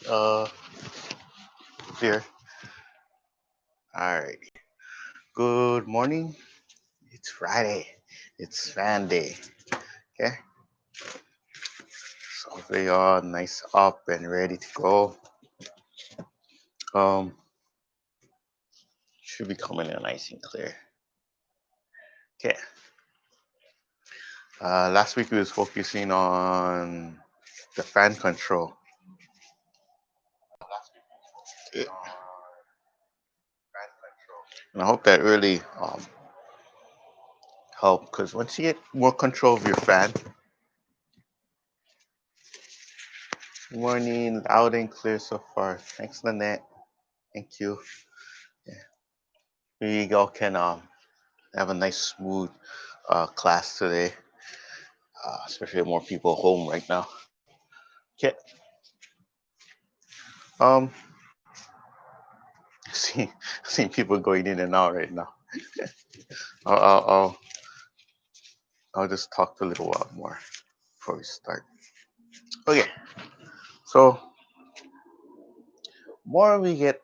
Uh, Clear. All right. Good morning. It's Friday. It's fan day. Okay. So hopefully you're all nice up and ready to go. Um, should be coming in nice and clear. Okay. Last week we was focusing on the fan control. Yeah. And I hope that really helped because once you get more control of your fan, morning loud and clear so far. Thanks, Lynette. Thank you. Yeah. We all can have a nice smooth class today, especially with more people home right now. Okay. Um, see, seeing people going in and out right now. I'll, I'll, I'll, I'll just talk a little while more before we start. Okay. So more we get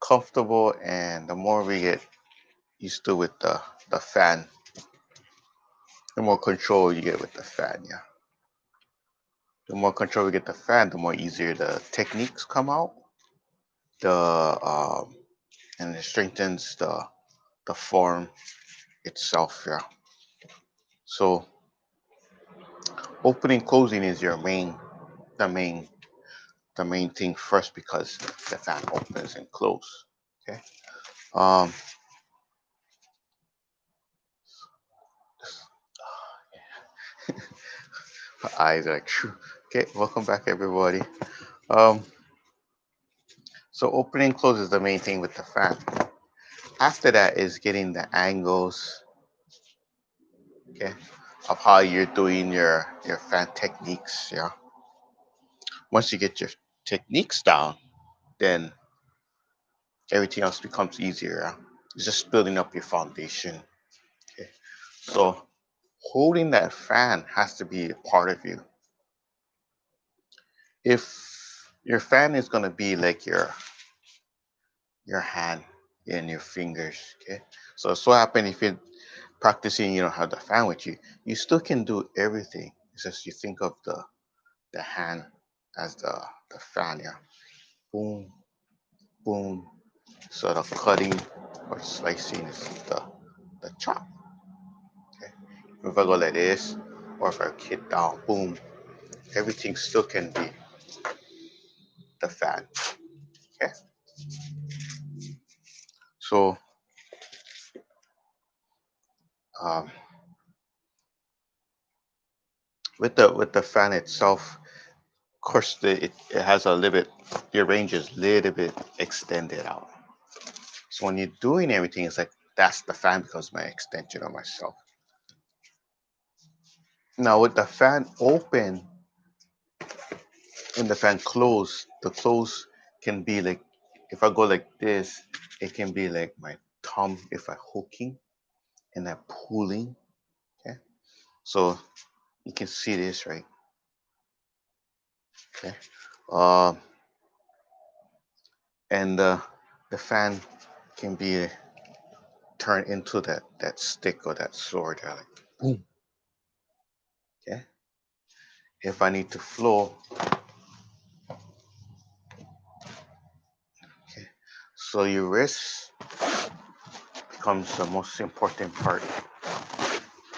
comfortable and the more we get used to with the fan, the more control you get with the fan. Yeah. The more control we get the fan, the more easier the techniques come out. The and it strengthens the form itself. Yeah. So opening closing is your the main the main thing first because the fan opens and closes. Okay. Um. My eyes are like, phew. Okay. Welcome back, everybody. Um. So opening close is the main thing with the fan. After that is getting the angles. Okay. Of how you're doing your fan techniques. Yeah. Once you get your techniques down, then everything else becomes easier. Yeah? It's just building up your foundation. Okay. So holding that fan has to be a part of you. If your fan is gonna be like your hand and your fingers, okay. So happen if you're practicing, you don't have the fan with you, you still can do everything. It's just you think of the hand as the fan, yeah. Boom, boom. So the cutting or slicing is the chop. Okay. If I go like this, or if I hit down, boom, everything still can be the fan. Okay. So um, with the fan itself, of course, it has a little bit. Your range is a little bit extended out. So when you're doing everything, it's like that's the fan becomes my extension of myself. Now with the fan open and the fan closed, the close can be like if I go like this, it can be like my thumb if I hooking and I'm pulling. Okay, so you can see this right. Okay, um, and the fan can be turned into that stick or that sword. Like boom. Okay, if I need to flow. Okay, so your wrist becomes the most important part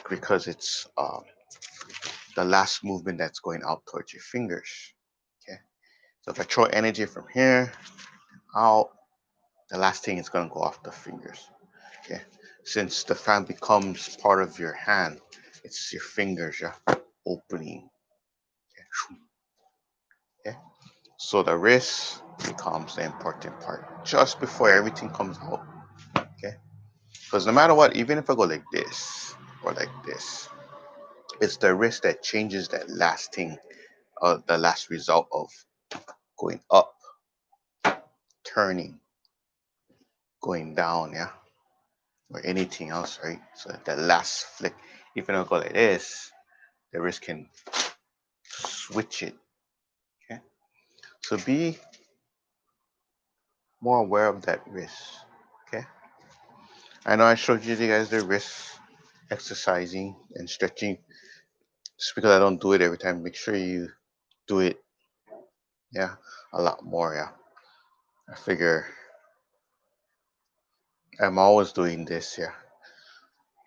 because it's the last movement that's going out towards your fingers. Okay, so if I throw energy from here out, the last thing is going to go off the fingers. Okay, since the fan becomes part of your hand, it's your fingers, yeah, opening. Okay, okay. So the wrist becomes the important part just before everything comes out. Okay, because no matter what, even if I go like this or like this, it's the wrist that changes that last thing, the last result of going up, turning, going down, yeah, or anything else, right? So the last flick, even if I go like this, the wrist can switch it. Okay, so be more aware of that wrist. Okay. I know I showed you guys the wrist exercising and stretching. Just because I don't do it every time, make sure you do it. Yeah, a lot more. Yeah. I figure I'm always doing this. Yeah.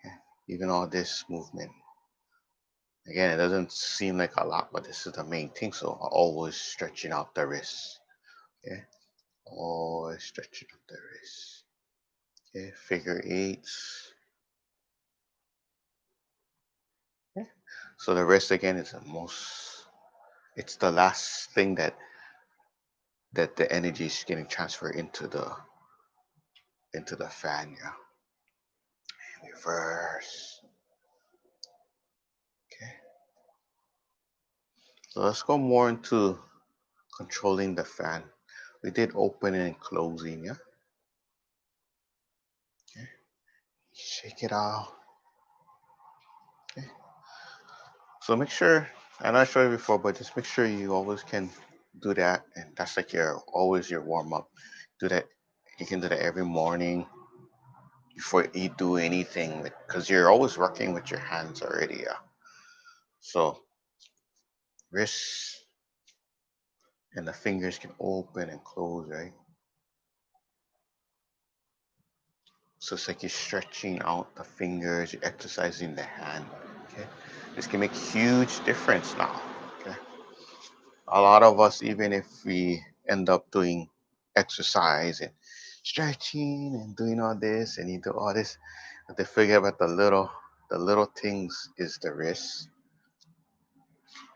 Yeah. Even all this movement. Again, it doesn't seem like a lot, but this is the main thing. So always stretching out the wrist. Okay. Always stretching out the wrist. Okay. Figure eights. Okay. So the wrist again is the most. It's the last thing that the energy is getting transferred into the fan. Yeah. Reverse. Okay. So let's go more into controlling the fan. We did opening and closing. Yeah. Okay. Shake it out. Okay. So make sure, and I showed you before, but just make sure you always can do that, and that's like your always your warm up. Do that. You can do that every morning before you do anything, because you're always working with your hands already. Yeah. So wrists and the fingers can open and close, right? So it's like you're stretching out the fingers, you're exercising the hand. Okay. This can make huge difference now. Okay. A lot of us, even if we end up doing exercise and stretching and doing all this and you do all this, but they forget about the little things is the wrist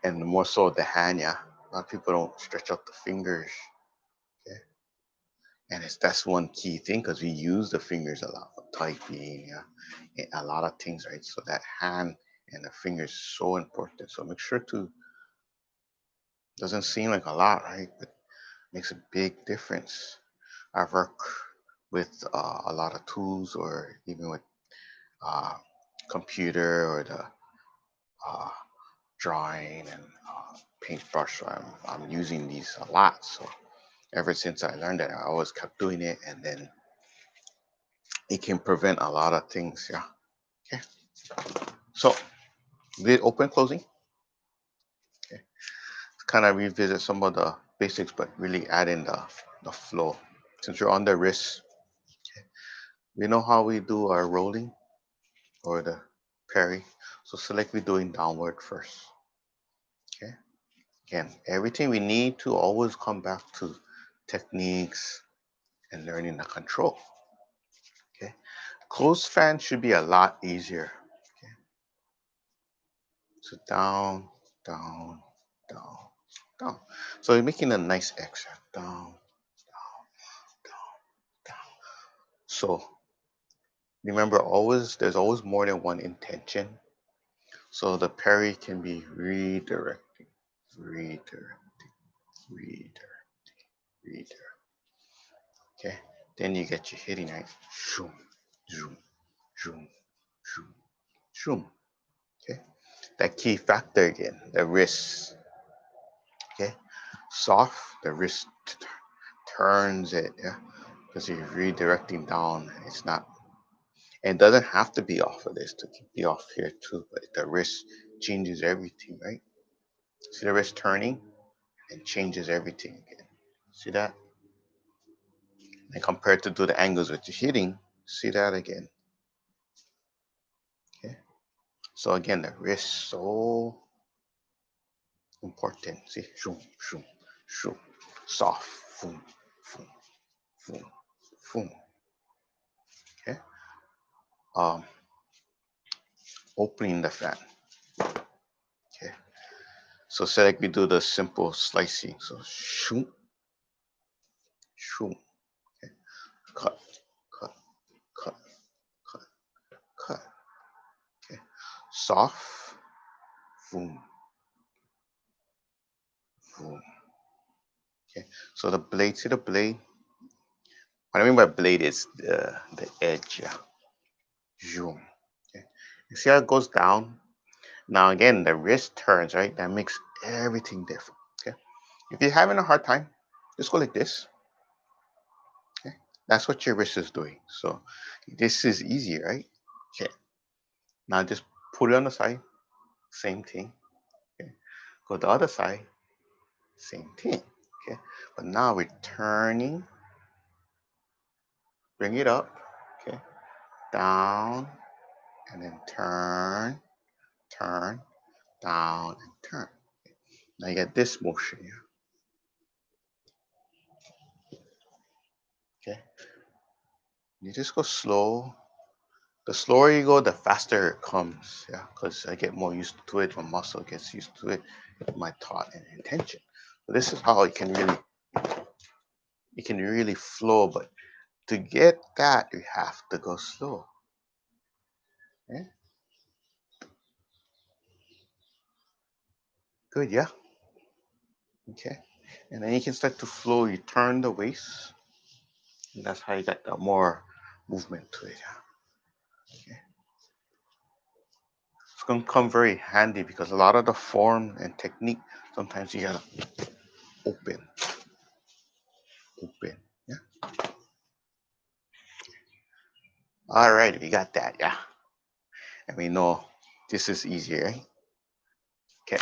and more so the hand. Yeah, a lot of people don't stretch out the fingers. Okay, and that's one key thing because we use the fingers a lot for typing. Yeah, and a lot of things, right? So that hand and the fingers is so important. So make sure to doesn't seem like a lot, right? But makes a big difference. I work with a lot of tools, or even with uh, computer or the uh, drawing and paintbrush. So I'm using these a lot. So ever since I learned that, I always kept doing it, and then it can prevent a lot of things. Yeah. Okay. So did open closing. Okay. Kind of revisit some of the basics, but really add in the flow. Since you're on the wrist, we know how we do our rolling or the parry. So select we doing downward first. Okay. Again, everything we need to always come back to techniques and learning the control. Okay. Closed fan should be a lot easier. Okay. So down, down, down, down. So you're making a nice extra down, down, down. So remember, always there's always more than one intention. So the parry can be redirecting, redirecting, redirecting, redirecting. Okay. Then you get your hitting right. Shoom, zoom, zoom, zoom, zoom. Okay. That key factor again, the wrist. Okay. Soft, the wrist turns it. Yeah. Because you're redirecting down. It's not. And it doesn't have to be off of this to be off here too. But the wrist changes everything, right? See the wrist turning and changes everything again. See that? And compared to do the angles with your hitting, see that again. Okay. So again, the wrist so important. See, shoom, shoom, shoom, soft, boom, boom, boom, boom. Okay. Um, Opening the fan. Okay. So say like we do the simple slicing. So shoom, shoom. Okay. Cut, cut, cut, cut, cut. Okay. Soft, boom, boom. Okay. So the blade, see the blade. What I mean by blade is the edge. Yeah. Zoom. Okay. You see how it goes down? Now again, the wrist turns, right? That makes everything different. Okay. If you're having a hard time, just go like this. That's what your wrist is doing. So this is easy, right? Okay. Now just put it on the side. Same thing. Okay. Go to the other side. Same thing. Okay. But now we're turning. Bring it up. Okay. Down and then turn, turn, down and turn. Now you get this motion here. Okay. You just go slow. The slower you go, the faster it comes. Yeah, because I get more used to it. My muscle gets used to it. My thought and intention. So this is how you can really flow. But to get that, you have to go slow. Yeah. Good. Yeah. Okay. And then you can start to flow. You turn the waist. And that's how you get the more movement to it. Yeah. Okay. It's gonna come very handy because a lot of the form and technique sometimes you gotta open, open. Yeah. All right, we got that. Yeah. And we know this is easier, right? Okay.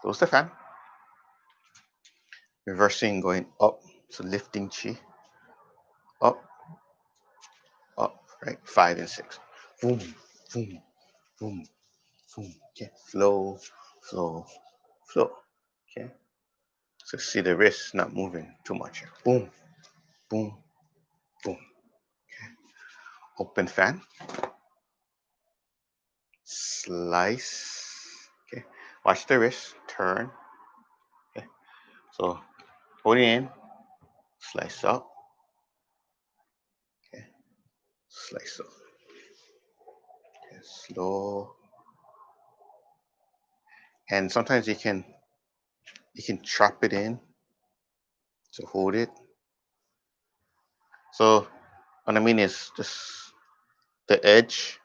Close the fan. Reversing, going up. So lifting chi. Up, up. Right. 5 and 6. Boom, boom, boom, boom. Okay. Flow, flow, flow. Okay. So see the wrist not moving too much here. Boom, boom, boom. Okay. Open fan. Slice. Okay. Watch the wrist. Turn. Okay. So hold it in. Slice up. Okay. Slice up. Okay. Slow. And sometimes you can trap it in to hold it. So what I mean is just the edge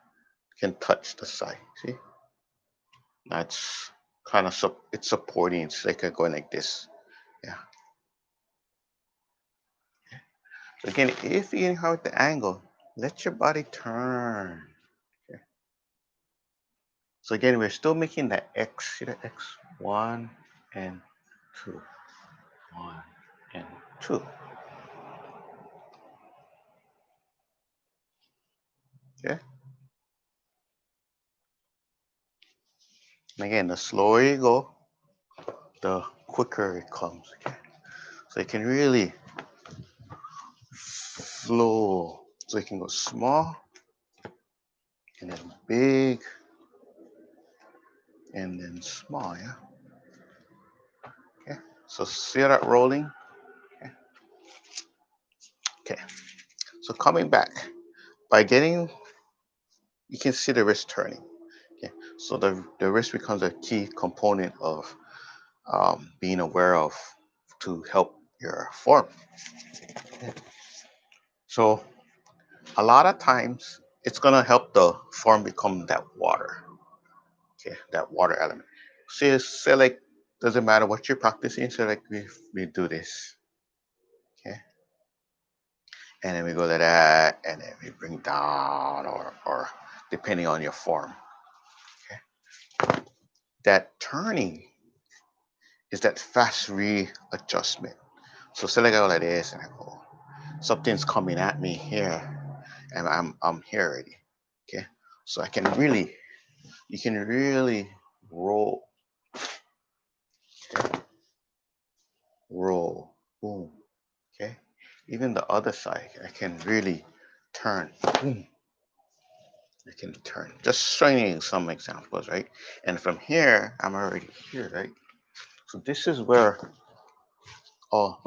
can touch the side. See? That's kind of it's supporting. It's like going like this. Yeah. So again, if you have the angle, let your body turn. Okay. So again, we're still making that X. See the X? One and two. One and two. Okay. And again, the slower you go, the quicker it comes. Okay. So you can really flow. So you can go small and then big and then small. Yeah. Okay. So see that rolling? Okay. Okay. So coming back, by getting, you can see the wrist turning. Okay. So the wrist becomes a key component of being aware of to help your form. Okay. So a lot of times it's gonna help the form become that water. Okay, that water element. Say like doesn't matter what you're practicing. So like we do this. Okay, and then we go to that, and then we bring down, or depending on your form. Okay, that turning is that fast readjustment. So say like I go like this, and I go, something's coming at me here, and I'm here already. Okay, so you can really roll, okay? Roll, boom. Okay, even the other side, I can really turn, boom. I can turn. Just showing you some examples, right? And from here, I'm already here, right? So this is where oh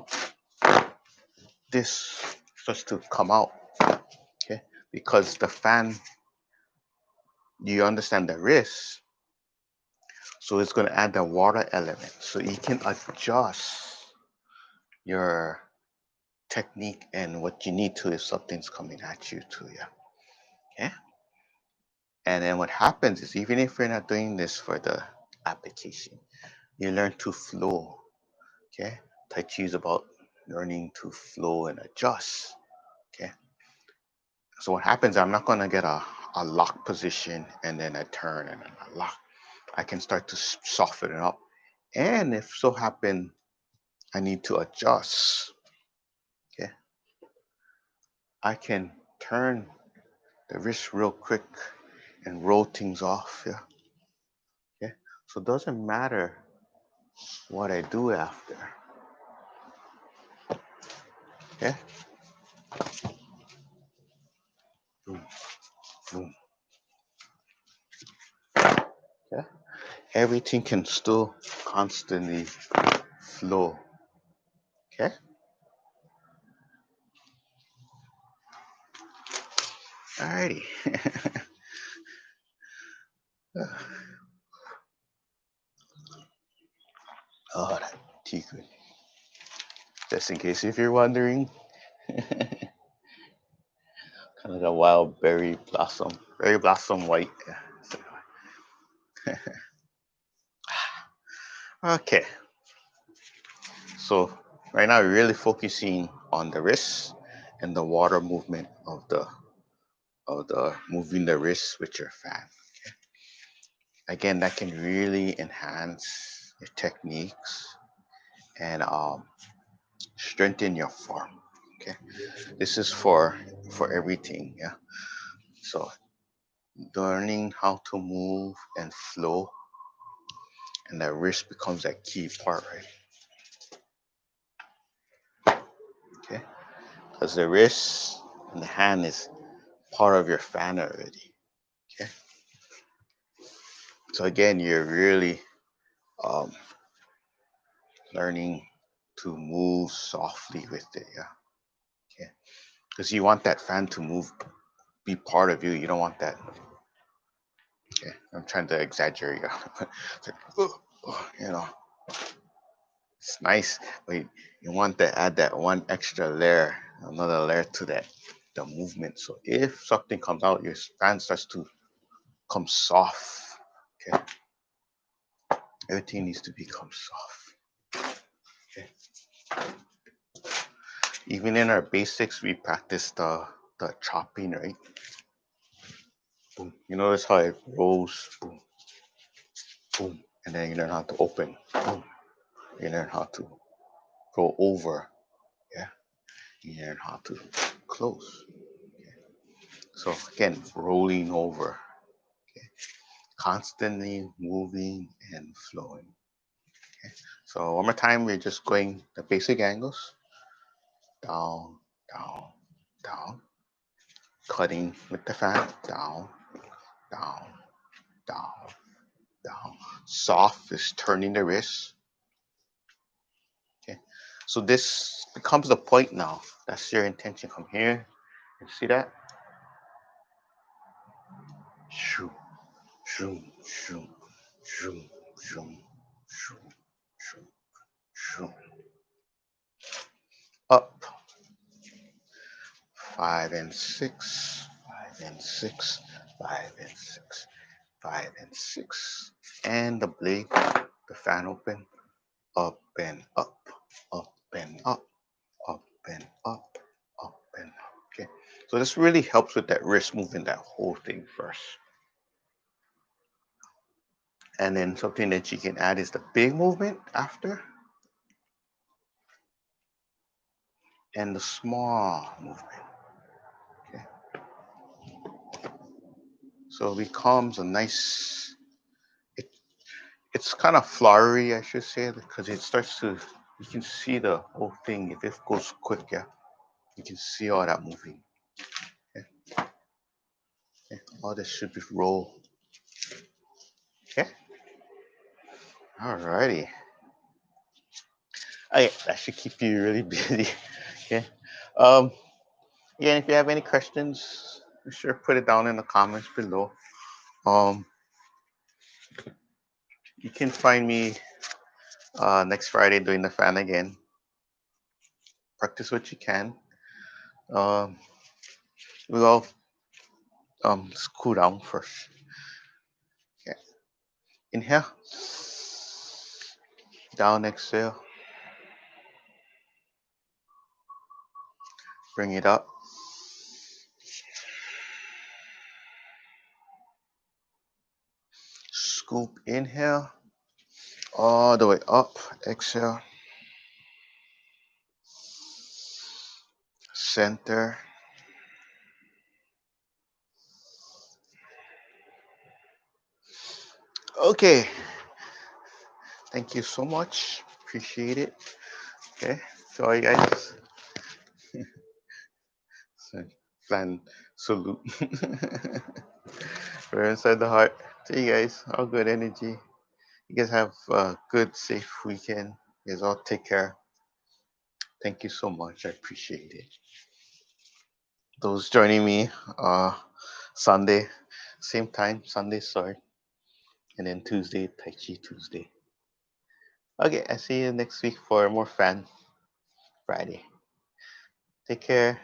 this starts to come out, okay? Because the fan, you understand the wrist, so it's going to add the water element, so you can adjust your technique and what you need to if something's coming at you too, yeah. Okay. And then what happens is even if you're not doing this for the application, you learn to flow. Okay. Tai Chi is about learning to flow and adjust. Okay. So what happens, I'm not going to get a lock position and then a turn and then a lock. I can start to soften it up. And if so happen I need to adjust, okay, I can turn the wrist real quick and roll things off. Yeah. Okay. So it doesn't matter what I do after. Okay. Boom, boom. Okay. Everything can still constantly flow. Okay. Alrighty. Oh, that tea good. Just in case if you're wondering, kind of the wild berry blossom white. Yeah. Okay, so right now we're really focusing on the wrist and the water movement of the moving the wrist with your fan. Again, that can really enhance your techniques and strengthen your form. Okay, this is for everything. Yeah, so learning how to move and flow, and the wrist becomes that key part, right? Okay, because the wrist and the hand is part of your fan already. Okay, so again, you're really um, learning to move softly with it. Yeah, okay, because you want that fan to move, be part of you. You don't want that. Okay, I'm trying to exaggerate. It's like, you know, it's nice, but you want to add that one extra layer, another layer to that, the movement. So if something comes out, your fan starts to come soft. Okay, everything needs to become soft. Okay, even in our basics, we practice the chopping, right? Boom. You notice how it rolls, boom, boom, and then you learn how to open, boom. You learn how to go over, yeah. You learn how to close. So again, rolling over, okay? Constantly moving and flowing. Okay? So one more time, we're just going the basic angles, down, down, down, cutting with the fan, down, down, down, down. Soft is turning the wrist. Okay. So this becomes the point now. That's your intention. Come here. You see that? Shoo, shoo, shoo, shoo, shoo, shoo, shoo, shoo. Up. 5 and 6. 5 and 6. 5 and 6. 5 and 6. And the blade, the fan open. Up and up. Up and up. Up and up. Up and up. Okay. So this really helps with that wrist moving, that whole thing first. And then something that you can add is the big movement after and the small movement. Okay. So it becomes a nice, it, it's kind of flowery, I should say, because it starts to, you can see the whole thing. If it goes quick, yeah, you can see all that moving. Okay. Okay. All this should be roll. Okay. Alrighty. Okay, that should keep you really busy. Okay. Um, yeah, if you have any questions, be sure put it down in the comments below. Um, you can find me next Friday doing the fan again. Practice what you can. Um, we'll just cool down first. Okay. Inhale. Down, exhale. Bring it up. Scoop, inhale. All the way up. Exhale. Center. Okay. Thank you so much. Appreciate it. Okay. So you guys. Plan salute. We're inside the heart. See you guys. All good energy. You guys have a good, safe weekend. You guys all take care. Thank you so much. I appreciate it. Those joining me Sunday, same time, Sunday start, and then Tuesday, Tai Chi Tuesday. Okay, I see you next week for more Fan Friday. Take care.